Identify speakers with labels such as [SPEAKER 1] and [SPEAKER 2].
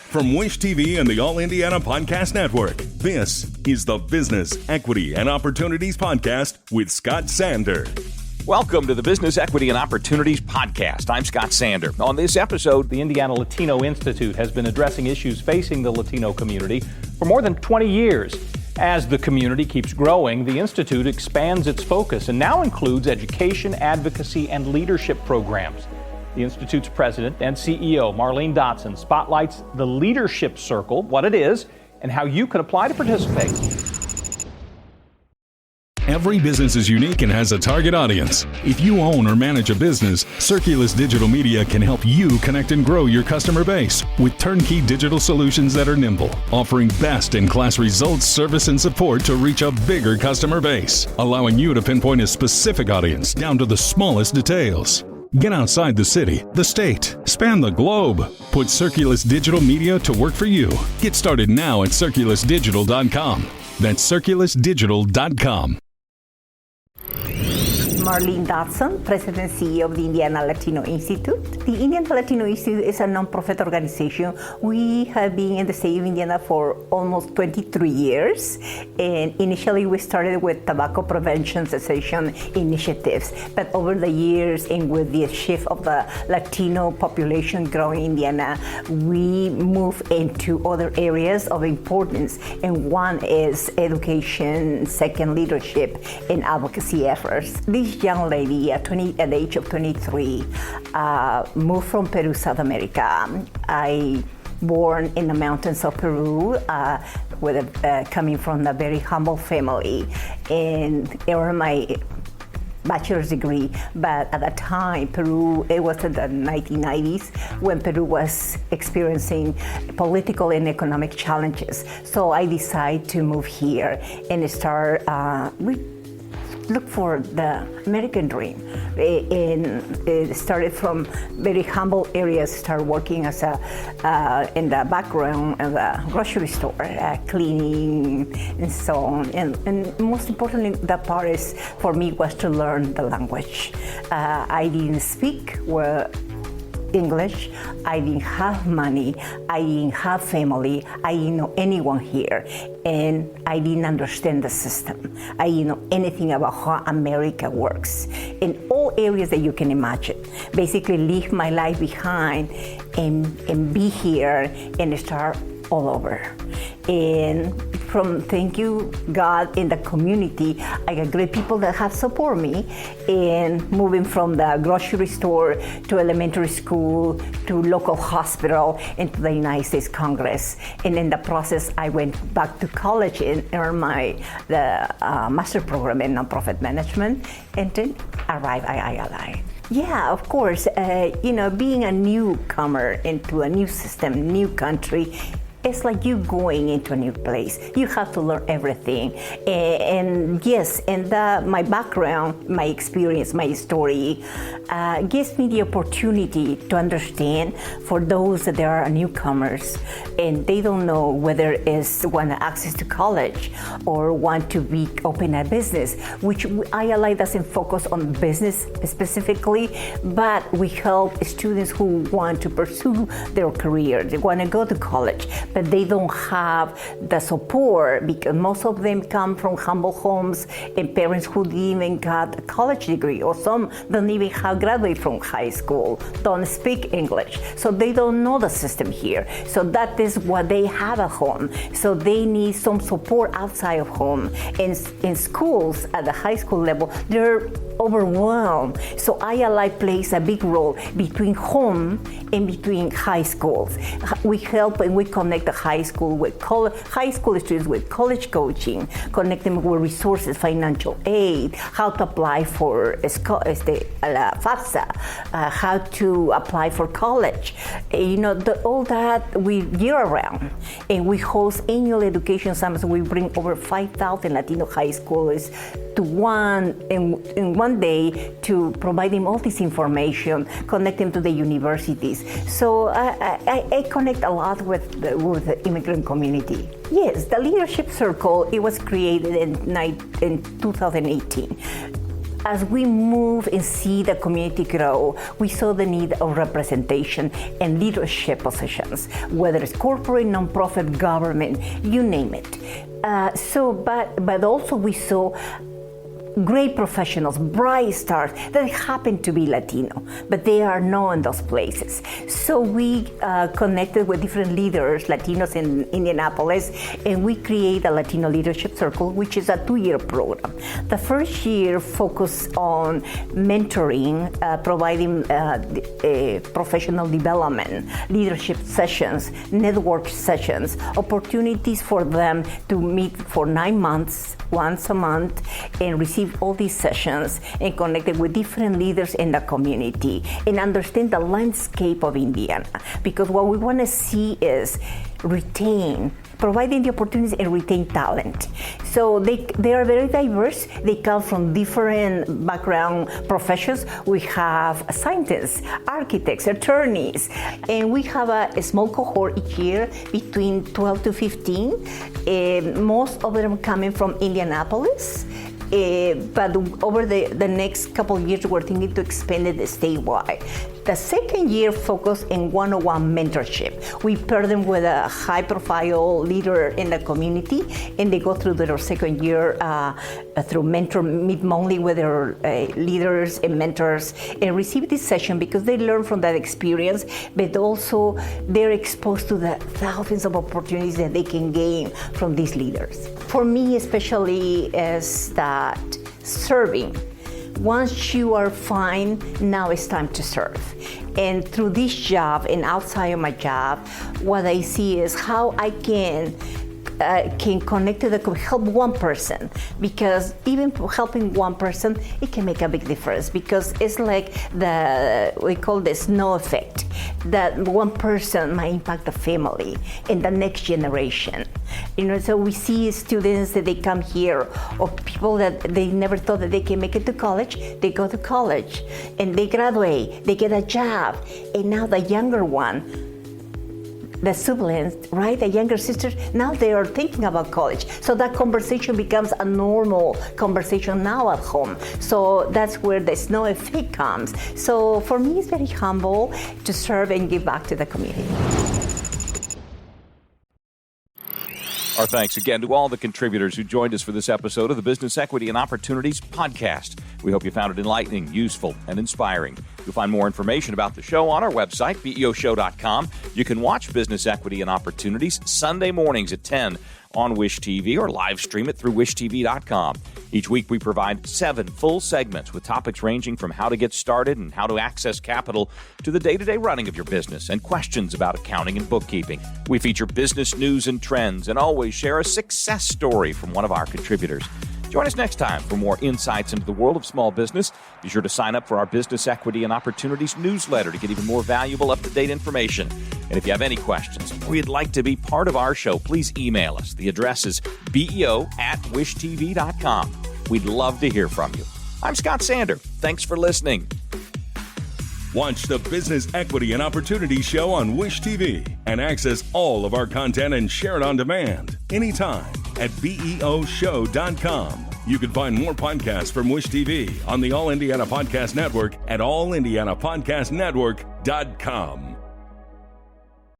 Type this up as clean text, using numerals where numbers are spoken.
[SPEAKER 1] From Wish TV and the All Indiana Podcast Network, this is the Business, Equity, and Opportunities Podcast with Scott Sander.
[SPEAKER 2] Welcome to the Business, Equity, and Opportunities Podcast. I'm Scott Sander. On this episode,
[SPEAKER 3] the Indiana Latino Institute has been addressing issues facing the Latino community for more than 20 years. As the community keeps growing, the Institute expands its focus and now includes education, advocacy, and leadership programs. The Institute's president and CEO, Marlene Dotson, spotlights the Leadership Circle, what it is, and how you can apply to participate.
[SPEAKER 1] Every business is unique and has a target audience. If you own or manage a business, Circulus Digital Media can help you connect and grow your customer base with turnkey digital solutions that are nimble, offering best-in-class results, service, and support to reach a bigger customer base, allowing you to pinpoint a specific audience down to the smallest details. Get outside the city, the state, span the globe. Put Circulus Digital Media to work for you. Get started now at circulusdigital.com. That's circulusdigital.com.
[SPEAKER 4] Marlene Dotson, President and CEO of the Indiana Latino Institute. The Indiana Latino Institute is a nonprofit organization. We have been in the state of Indiana for almost 23 years. And initially we started with tobacco prevention cessation initiatives. But over the years and with the shift of the Latino population growing in Indiana, we move into other areas of importance. And one is education, second leadership, and advocacy efforts. This young lady at the age of 23 moved from Peru, South America. I born in the mountains of Peru, coming from a very humble family, and earned my bachelor's degree. But at that time, Peru, it was in the 1990s when Peru was experiencing political and economic challenges. So I decided to move here and start look for the American dream. And it started from very humble areas, started working as in the background of the grocery store, cleaning and so on. And most importantly, that part is, for me, was to learn the language. I didn't speak English, I didn't have money, I didn't have family, I didn't know anyone here, and I didn't understand the system. I didn't know anything about how America works in all areas that you can imagine. Basically leave my life behind and be here and start all over. And thank you God in the community, I got great people that have support me in moving from the grocery store to elementary school to local hospital and to the United States Congress. And in the process, I went back to college and earned the master program in nonprofit management, and then arrived at ILI. Yeah, of course, being a newcomer into a new system, new country, it's like you going into a new place. You have to learn everything. And yes, and my background, my experience, my story gives me the opportunity to understand for those that are newcomers and they don't know whether it's want access to college or want to open a business, which ILI doesn't focus on business specifically, but we help students who want to pursue their career. They want to go to college, but they don't have the support because most of them come from humble homes and parents who didn't even got a college degree, or some don't even have graduated from high school, don't speak English, so they don't know the system here. So that is what they have at home. So they need some support outside of home. In schools at the high school level, they're overwhelmed. So ILI plays a big role between home and between high schools. We help and we connect the high school students with college coaching, connect them with resources, financial aid, how to apply for FAFSA, how to apply for college. All that we year round. And we host annual education summits. We bring over 5,000 Latino high schoolers to in one day to provide them all this information, connect them to the universities. So I connect a lot with the immigrant community. Yes, the Leadership Circle, it was created in 2018. as we move and see the community grow, we saw the need of representation and leadership positions, whether it's corporate, nonprofit, government, you name it. But also we saw great professionals, bright stars that happen to be Latino, but they are not in those places. So we connected with different leaders, Latinos in Indianapolis, and we created a Latino Leadership Circle, which is a 2-year program. The first year focused on mentoring, providing professional development, leadership sessions, network sessions, opportunities for them to meet for 9 months, once a month, and receive all these sessions and connected with different leaders in the community and understand the landscape of Indiana. Because what we want to see is providing the opportunities and retain talent. So they are very diverse. They come from different background professions. We have scientists, architects, attorneys, and we have a small cohort each year between 12 to 15. Most of them coming from Indianapolis. But over the next couple of years, we're thinking to expand it statewide. The second year focused in one-on-one mentorship. We pair them with a high-profile leader in the community, and they go through their second year through meet monthly with their leaders and mentors, and receive this session because they learn from that experience, but also they're exposed to the thousands of opportunities that they can gain from these leaders. For me, especially, is that serving. Once you are fine, now it's time to serve. And through this job and outside of my job, what I see is how I can connect to help one person, because even helping one person, it can make a big difference, because it's like we call the snow effect, that one person might impact the family and the next generation. So we see students that they come here, or people that they never thought that they can make it to college. They go to college and they graduate, they get a job, and now the younger one, the siblings, right, the younger sisters, now they are thinking about college. So that conversation becomes a normal conversation now at home. So that's where the snow effect comes. So for me, it's very humble to serve and give back to the community.
[SPEAKER 2] Our thanks again to all the contributors who joined us for this episode of the Business Equity and Opportunities podcast. We hope you found it enlightening, useful, and inspiring. You'll find more information about the show on our website, BEOshow.com. You can watch Business Equity and Opportunities Sunday mornings at 10 on Wish TV, or live stream it through wishtv.com. Each week we provide 7 full segments with topics ranging from how to get started and how to access capital to the day-to-day running of your business and questions about accounting and bookkeeping. We feature business news and trends and always share a success story from one of our contributors. Join us next time for more insights into the world of small business. Be sure to sign up for our Business Equity and Opportunities newsletter to get even more valuable, up-to-date information. And if you have any questions or you'd like to be part of our show, please email us. The address is beo@wishtv.com. We'd love to hear from you. I'm Scott Sander. Thanks for listening.
[SPEAKER 1] Watch the Business Equity and Opportunity Show on Wish TV and access all of our content and share it on demand anytime at BEOshow.com. You can find more podcasts from Wish TV on the All Indiana Podcast Network at allindianapodcastnetwork.com.